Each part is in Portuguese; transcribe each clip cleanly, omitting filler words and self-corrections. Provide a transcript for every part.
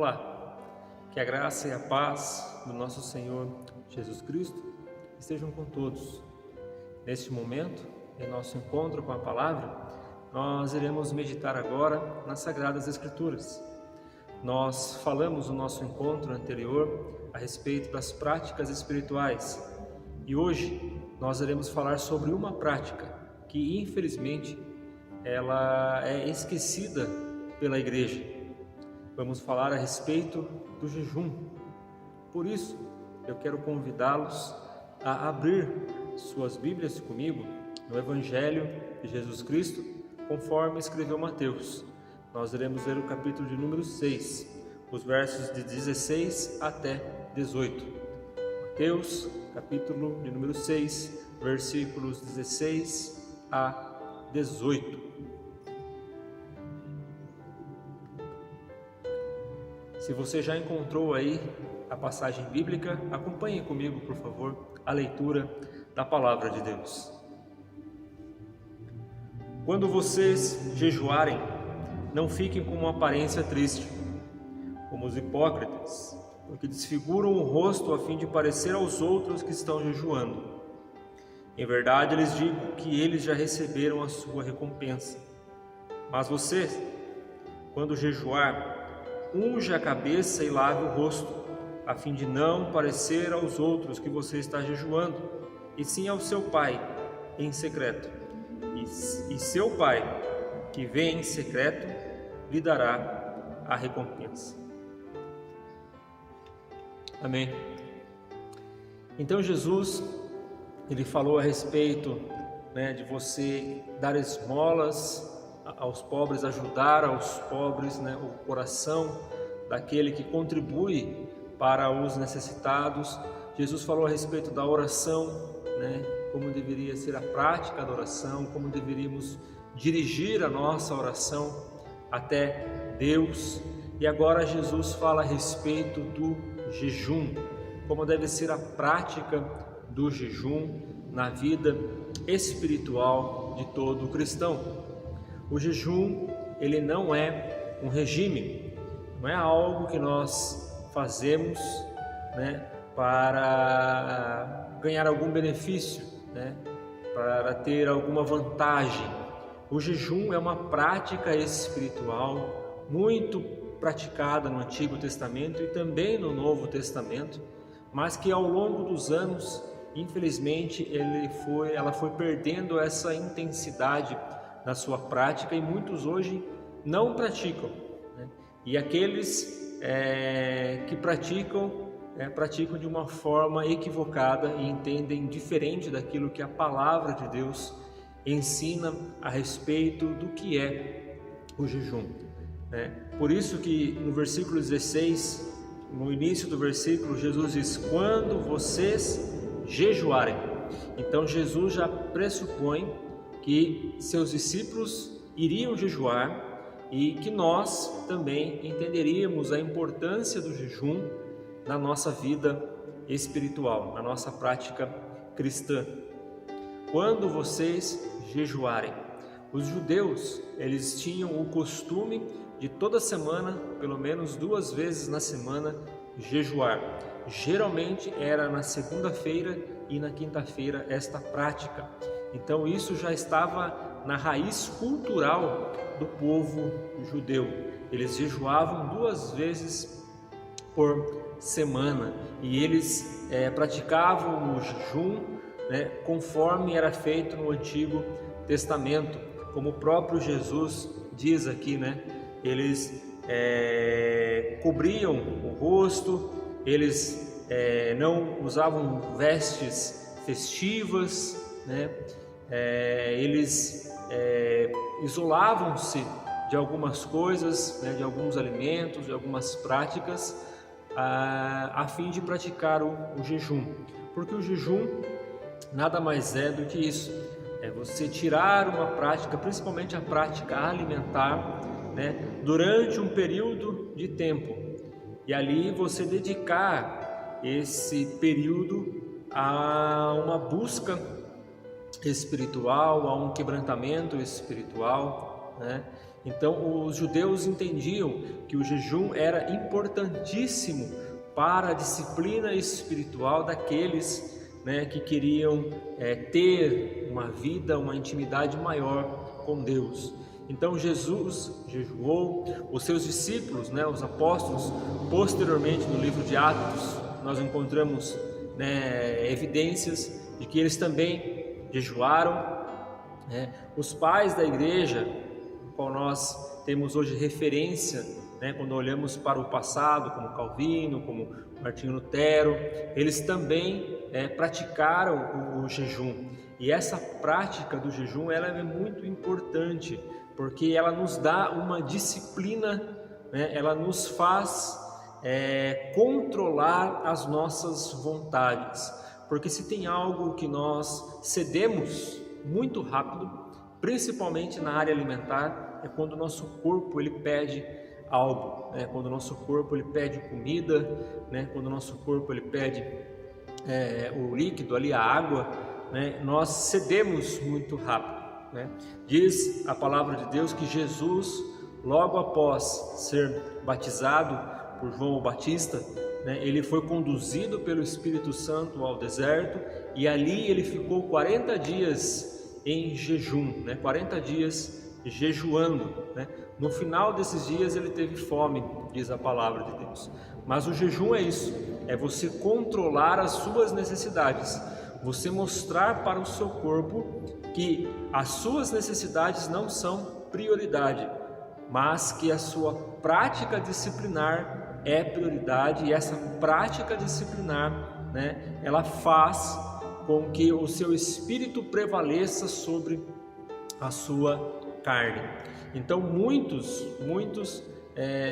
Olá, que a graça e a paz do nosso Senhor Jesus Cristo estejam com todos. Neste momento, em nosso encontro com a Palavra, nós iremos meditar agora nas Sagradas Escrituras. Nós falamos no nosso encontro anterior a respeito das práticas espirituais e hoje nós iremos falar sobre uma prática que, infelizmente, ela é esquecida pela igreja. Vamos falar a respeito do jejum. Por isso, eu quero convidá-los a abrir suas Bíblias comigo no Evangelho de Jesus Cristo, conforme escreveu Mateus. Nós iremos ver o capítulo de número 6, os versos de 16 até 18. Mateus, capítulo de número 6, versículos 16 a 18. Se você já encontrou aí a passagem bíblica, acompanhe comigo, por favor, a leitura da Palavra de Deus. Quando vocês jejuarem, não fiquem com uma aparência triste, como os hipócritas, porque desfiguram o rosto a fim de parecer aos outros que estão jejuando. Em verdade, lhes digo que eles já receberam a sua recompensa. Mas você, quando jejuar, unja a cabeça e lave o rosto, a fim de não parecer aos outros que você está jejuando, e sim ao seu Pai em secreto. E seu Pai, que vê em secreto, lhe dará a recompensa. Amém. Então Jesus, ele falou a respeito, de você dar esmolas aos pobres, ajudar aos pobres, o coração daquele que contribui para os necessitados. Jesus falou a respeito da oração, como deveria ser a prática da oração, como deveríamos dirigir a nossa oração até Deus. E agora Jesus fala a respeito do jejum, como deve ser a prática do jejum na vida espiritual de todo cristão. O jejum, ele não é um regime, não é algo que nós fazemos, para ganhar algum benefício, para ter alguma vantagem. O jejum é uma prática espiritual muito praticada no Antigo Testamento e também no Novo Testamento, mas que ao longo dos anos, infelizmente, ela foi perdendo essa intensidade na sua prática e muitos hoje não praticam. E aqueles que praticam de uma forma equivocada e entendem diferente daquilo que a Palavra de Deus ensina a respeito do que é o jejum. Por isso que no versículo 16, no início do versículo, Jesus diz: quando vocês jejuarem. Então Jesus já pressupõe que seus discípulos iriam jejuar e que nós também entenderíamos a importância do jejum na nossa vida espiritual, na nossa prática cristã. Quando vocês jejuarem, os judeus, eles tinham o costume de toda semana, pelo menos 2 vezes na semana, jejuar. Geralmente era na segunda-feira e na quinta-feira esta prática. Então isso já estava na raiz cultural do povo judeu. Eles jejuavam 2 vezes por semana e eles praticavam o jejum conforme era feito no Antigo Testamento, como o próprio Jesus diz aqui, eles cobriam o rosto, eles não usavam vestes festivas, eles isolavam-se de algumas coisas, de alguns alimentos, de algumas práticas, a fim de praticar o jejum, porque o jejum nada mais é do que isso, é você tirar uma prática, principalmente a prática alimentar, durante um período de tempo, e ali você dedicar esse período a uma busca espiritual, a um quebrantamento espiritual, né? Então os judeus entendiam que o jejum era importantíssimo para a disciplina espiritual daqueles, né, que queriam ter uma vida, uma intimidade maior com Deus. Então Jesus jejuou, os seus discípulos, né, os apóstolos, posteriormente no livro de Atos, nós encontramos, né, evidências de que eles também jejuaram. Os pais da igreja, com qual nós temos hoje referência, né, quando olhamos para o passado, como Calvino, como Martinho Lutero, eles também praticaram o jejum. E essa prática do jejum, ela é muito importante, porque ela nos dá uma disciplina, né, ela nos faz controlar as nossas vontades. Porque se tem algo que nós cedemos muito rápido, principalmente na área alimentar, é quando o nosso corpo ele pede algo, né? Quando o nosso corpo ele pede comida, né? Quando o nosso corpo ele pede o líquido ali, a água, né? Nós cedemos muito rápido, né? Diz a palavra de Deus que Jesus, logo após ser batizado por João o Batista, né, ele foi conduzido pelo Espírito Santo ao deserto e ali ele ficou 40 dias em jejum, né, 40 dias jejuando, né? No final desses dias ele teve fome, diz a palavra de Deus. Mas o jejum é isso, é você controlar as suas necessidades, você mostrar para o seu corpo que as suas necessidades não são prioridade, mas que a sua prática disciplinar é prioridade, e essa prática disciplinar, né, ela faz com que o seu espírito prevaleça sobre a sua carne. Então muitos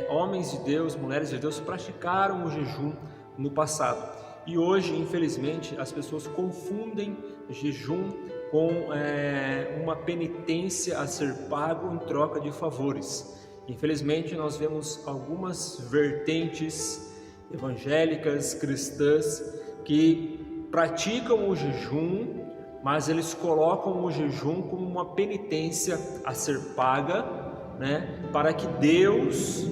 homens de Deus, mulheres de Deus praticaram o jejum no passado, e hoje infelizmente as pessoas confundem jejum com uma penitência a ser pago em troca de favores. Infelizmente nós vemos algumas vertentes evangélicas, cristãs, que praticam o jejum, mas eles colocam o jejum como uma penitência a ser paga, né, para que Deus,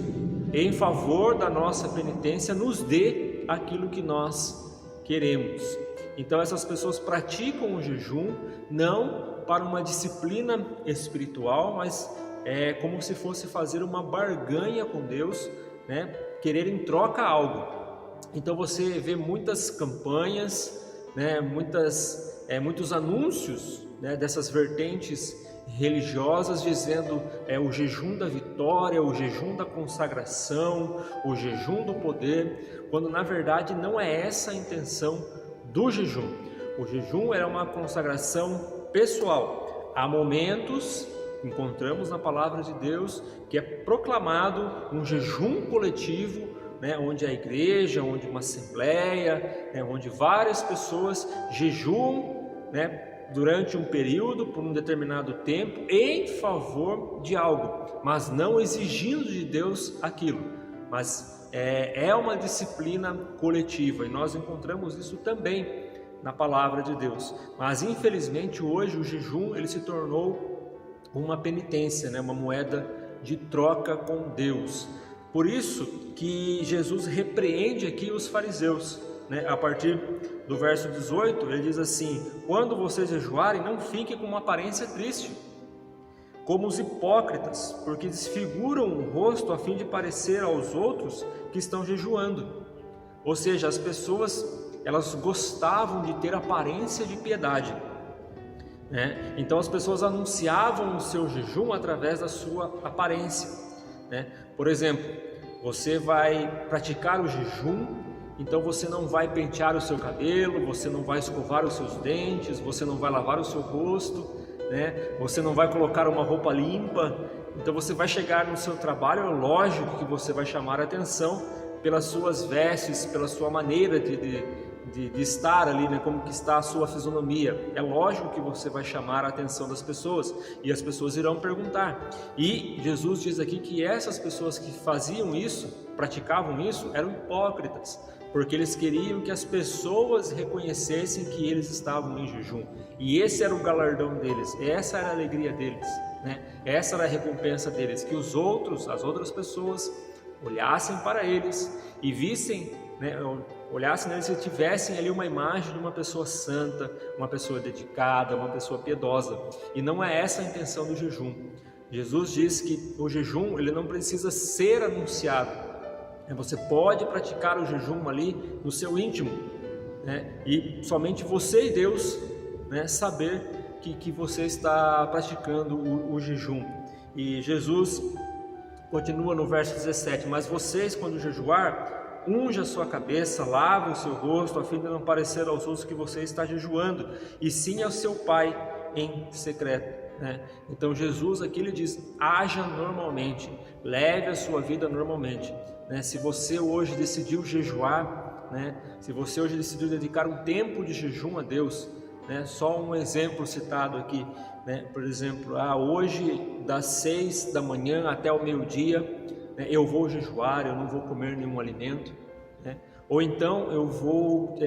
em favor da nossa penitência, nos dê aquilo que nós queremos. Então essas pessoas praticam o jejum não para uma disciplina espiritual, mas é como se fosse fazer uma barganha com Deus, né? Querer em troca algo. Então você vê muitas campanhas, né? Muitos anúncios, né? Dessas vertentes religiosas dizendo o jejum da vitória, o jejum da consagração, o jejum do poder, quando na verdade não é essa a intenção do jejum. O jejum é uma consagração pessoal. Há momentos, encontramos na palavra de Deus, que é proclamado um jejum coletivo, né, onde a igreja, onde uma assembleia, né, onde várias pessoas jejuam, né, durante um período, por um determinado tempo, em favor de algo, mas não exigindo de Deus aquilo, mas é uma disciplina coletiva, e nós encontramos isso também na palavra de Deus. Mas infelizmente hoje o jejum ele se tornou uma penitência, né? Uma moeda de troca com Deus. Por isso que Jesus repreende aqui os fariseus, né? A partir do verso 18, ele diz assim: quando vocês jejuarem, não fiquem com uma aparência triste, como os hipócritas, porque desfiguram o rosto a fim de parecer aos outros que estão jejuando. Ou seja, as pessoas elas gostavam de ter aparência de piedade, né? Então as pessoas anunciavam o seu jejum através da sua aparência, né? Por exemplo, você vai praticar o jejum, então você não vai pentear o seu cabelo, você não vai escovar os seus dentes, você não vai lavar o seu rosto, né? Você não vai colocar uma roupa limpa. Então você vai chegar no seu trabalho, é lógico que você vai chamar a atenção pelas suas vestes, pela sua maneira de estar ali, né? Como que está a sua fisionomia. É lógico que você vai chamar a atenção das pessoas e as pessoas irão perguntar. E Jesus diz aqui que essas pessoas que faziam isso, praticavam isso, eram hipócritas, porque eles queriam que as pessoas reconhecessem que eles estavam em jejum. E esse era o galardão deles, essa era a alegria deles, né? Essa era a recompensa deles, que as outras pessoas olhassem para eles e vissem, né, olhassem neles e tivessem ali uma imagem de uma pessoa santa, uma pessoa dedicada, uma pessoa piedosa. E não é essa a intenção do jejum. Jesus diz que o jejum ele não precisa ser anunciado. Você pode praticar o jejum ali no seu íntimo, né? E somente você e Deus, né, saber que você está praticando o jejum. E Jesus continua no verso 17: mas vocês, quando jejuar, unja a sua cabeça, lava o seu rosto, a fim de não parecer aos outros que você está jejuando, e sim ao seu Pai em secreto. Então Jesus aqui ele diz: haja normalmente, leve a sua vida normalmente. Se você hoje decidiu jejuar, se você hoje decidiu dedicar um tempo de jejum a Deus, só um exemplo citado aqui, por exemplo, hoje das 6 da manhã até o meio-dia, eu vou jejuar, eu não vou comer nenhum alimento, ou então eu vou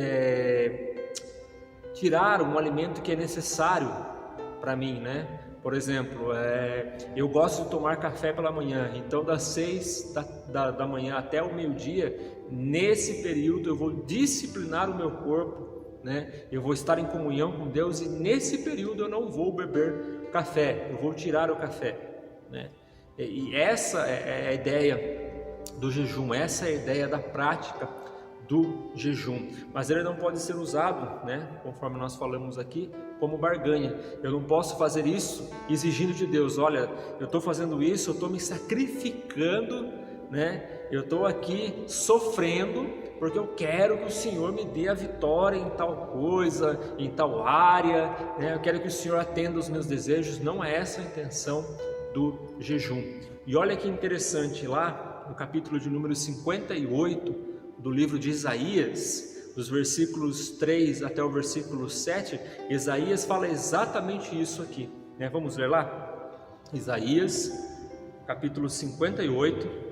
tirar um alimento que é necessário para mim, Por exemplo, eu gosto de tomar café pela manhã, então das 6 da manhã até o meio-dia, nesse período eu vou disciplinar o meu corpo, eu vou estar em comunhão com Deus, e nesse período eu não vou beber café, eu vou tirar o café, E essa é a ideia do jejum, essa é a ideia da prática do jejum. Mas ele não pode ser usado, conforme nós falamos aqui, como barganha. Eu não posso fazer isso exigindo de Deus: olha, eu estou fazendo isso, eu estou me sacrificando, eu estou aqui sofrendo porque eu quero que o Senhor me dê a vitória em tal coisa, em tal área, eu quero que o Senhor atenda os meus desejos. Não é essa a intenção do jejum. E olha que interessante, lá no capítulo de número 58 do livro de Isaías, dos versículos 3 até o versículo 7, Isaías fala exatamente isso aqui, Vamos ler lá? Isaías, capítulo 58,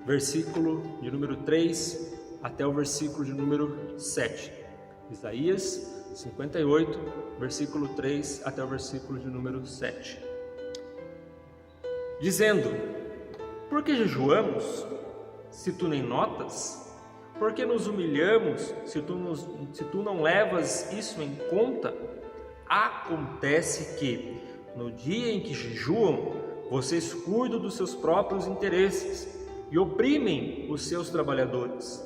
versículo de número 3 até o versículo de número 7. Isaías 58, versículo 3 até o versículo de número 7. Dizendo: por que jejuamos, se tu nem notas? Por que nos humilhamos, se tu não levas isso em conta? Acontece que, no dia em que jejuam, vocês cuidam dos seus próprios interesses e oprimem os seus trabalhadores.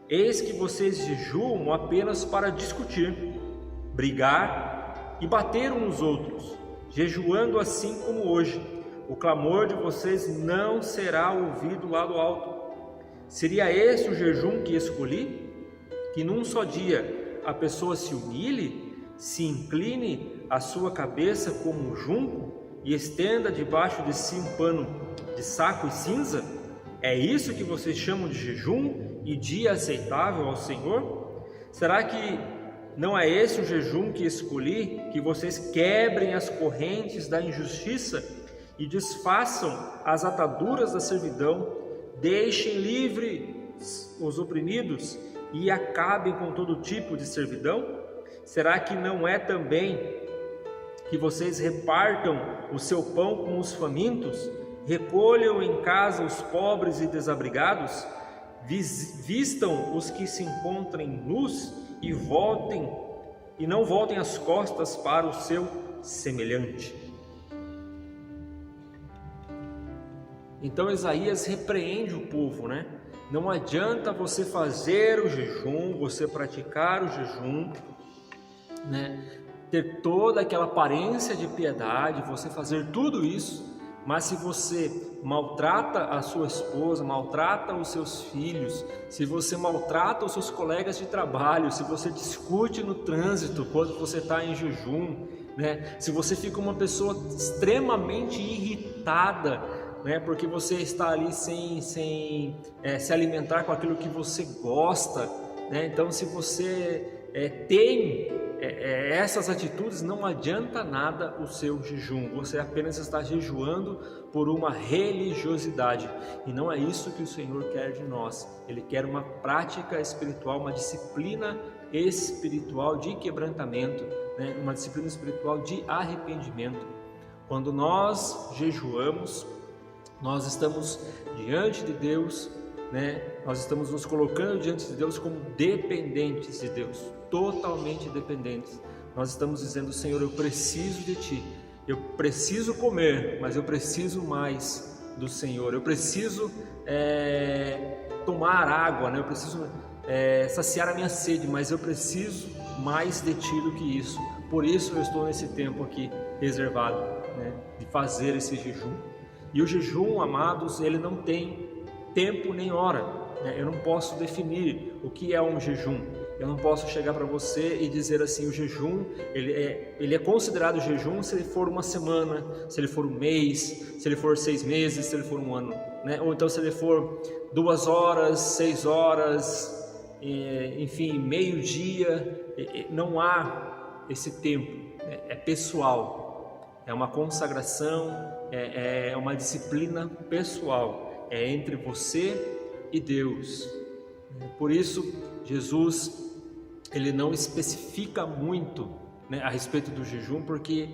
Eis que vocês jejuam apenas para discutir, brigar e bater uns nos outros, jejuando assim como hoje. O clamor de vocês não será ouvido lá do alto. Seria esse o jejum que escolhi? Que num só dia a pessoa se humilhe, se incline a sua cabeça como um junco e estenda debaixo de si um pano de saco e cinza? É isso que vocês chamam de jejum e dia aceitável ao Senhor? Será que não é esse o jejum que escolhi? Que vocês quebrem as correntes da injustiça e desfaçam as ataduras da servidão, deixem livres os oprimidos e acabem com todo tipo de servidão? Será que não é também que vocês repartam o seu pão com os famintos, recolham em casa os pobres e desabrigados, vistam os que se encontrem nus e não voltem as costas para o seu semelhante? Então Isaías repreende o povo, Não adianta você fazer o jejum, você praticar o jejum, ter toda aquela aparência de piedade, você fazer tudo isso, mas se você maltrata a sua esposa, maltrata os seus filhos, se você maltrata os seus colegas de trabalho, se você discute no trânsito quando você está em jejum, se você fica uma pessoa extremamente irritada, porque você está ali sem se alimentar com aquilo que você gosta, né? Então, se você tem essas atitudes, não adianta nada o seu jejum, você apenas está jejuando por uma religiosidade, e não é isso que o Senhor quer de nós. Ele quer uma prática espiritual, uma disciplina espiritual de quebrantamento, né? Uma disciplina espiritual de arrependimento. Quando nós jejuamos, nós estamos diante de Deus, né? Nós estamos nos colocando diante de Deus como dependentes de Deus, totalmente dependentes. Nós estamos dizendo: Senhor, eu preciso de Ti, eu preciso comer, mas eu preciso mais do Senhor, eu preciso tomar água, né? Eu preciso saciar a minha sede, mas eu preciso mais de Ti do que isso. Por isso eu estou nesse tempo aqui reservado, né, de fazer esse jejum. E o jejum, amados, ele não tem tempo nem hora, né? Eu não posso definir o que é um jejum. Eu não posso chegar para você e dizer assim: o jejum, ele é considerado jejum se ele for uma semana, se ele for um mês, se ele for 6 meses, se ele for um ano, né? Ou então se ele for 2 horas, 6 horas, enfim, meio-dia. Não há esse tempo, né? É pessoal, é uma consagração, é uma disciplina pessoal, é entre você e Deus. Por isso, Jesus, ele não especifica muito, né, a respeito do jejum, porque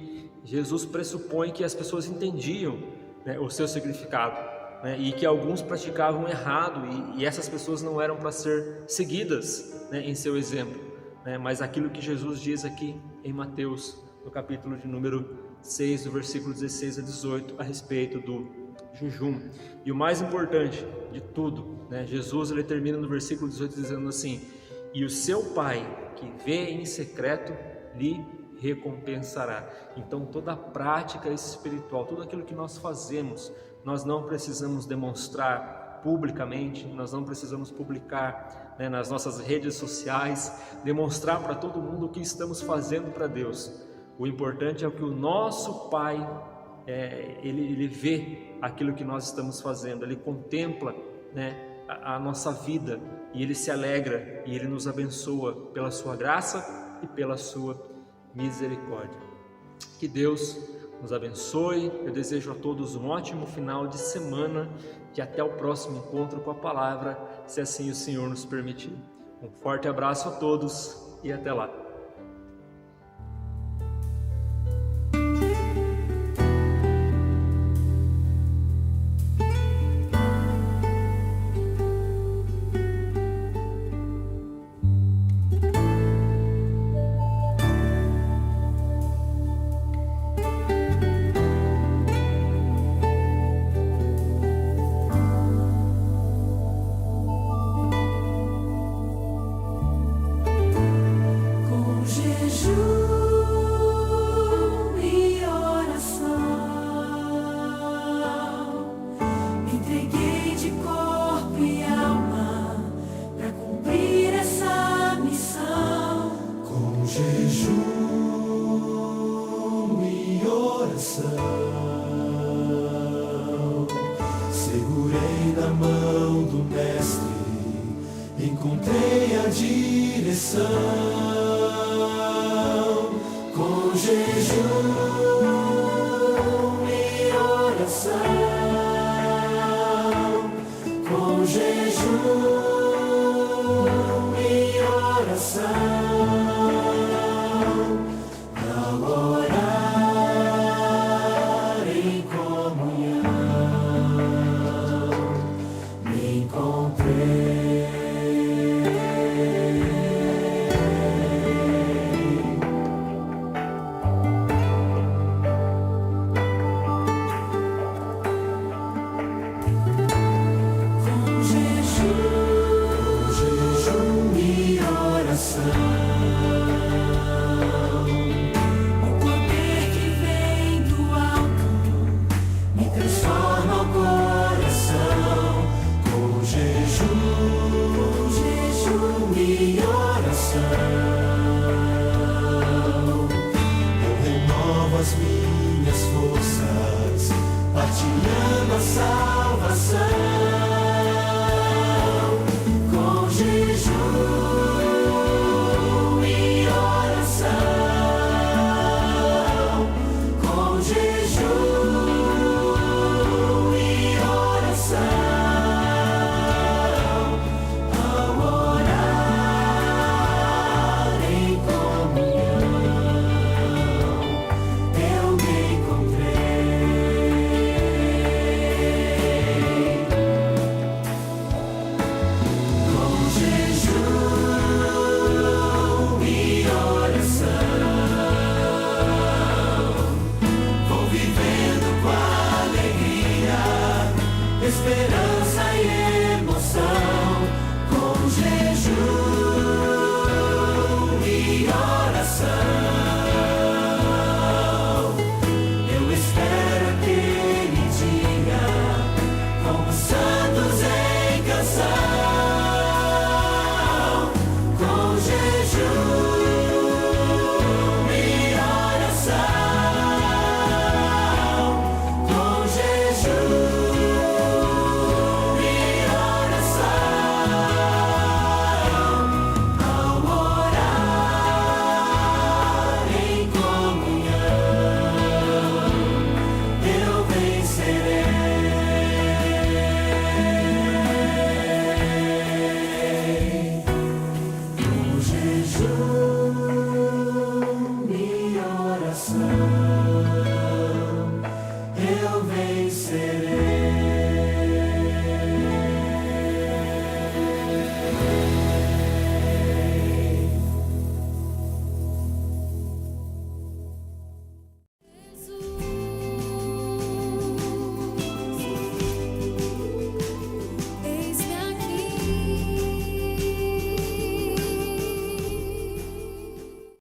Jesus pressupõe que as pessoas entendiam, né, o seu significado, né, e que alguns praticavam errado, e essas pessoas não eram para ser seguidas, né, em seu exemplo, né, mas aquilo que Jesus diz aqui em Mateus, no capítulo de número 6, do versículo 16 a 18, a respeito do jejum. E o mais importante de tudo, né, Jesus, ele termina no versículo 18 dizendo assim: e o seu Pai que vê em secreto lhe recompensará. Então toda a prática espiritual, tudo aquilo que nós fazemos, nós não precisamos demonstrar publicamente, nós não precisamos publicar, né, nas nossas redes sociais, demonstrar para todo mundo o que estamos fazendo para Deus. O importante é o que o nosso Pai, ele vê aquilo que nós estamos fazendo, ele contempla, né, a nossa vida, e ele se alegra e ele nos abençoa pela sua graça e pela sua misericórdia. Que Deus nos abençoe. Eu desejo a todos um ótimo final de semana, e até o próximo encontro com a palavra, se assim o Senhor nos permitir. Um forte abraço a todos e até lá. Segurei na mão do Mestre, encontrei a direção. Com jejum e oração, com jejum e oração. As minhas forças, partilhando a salvação.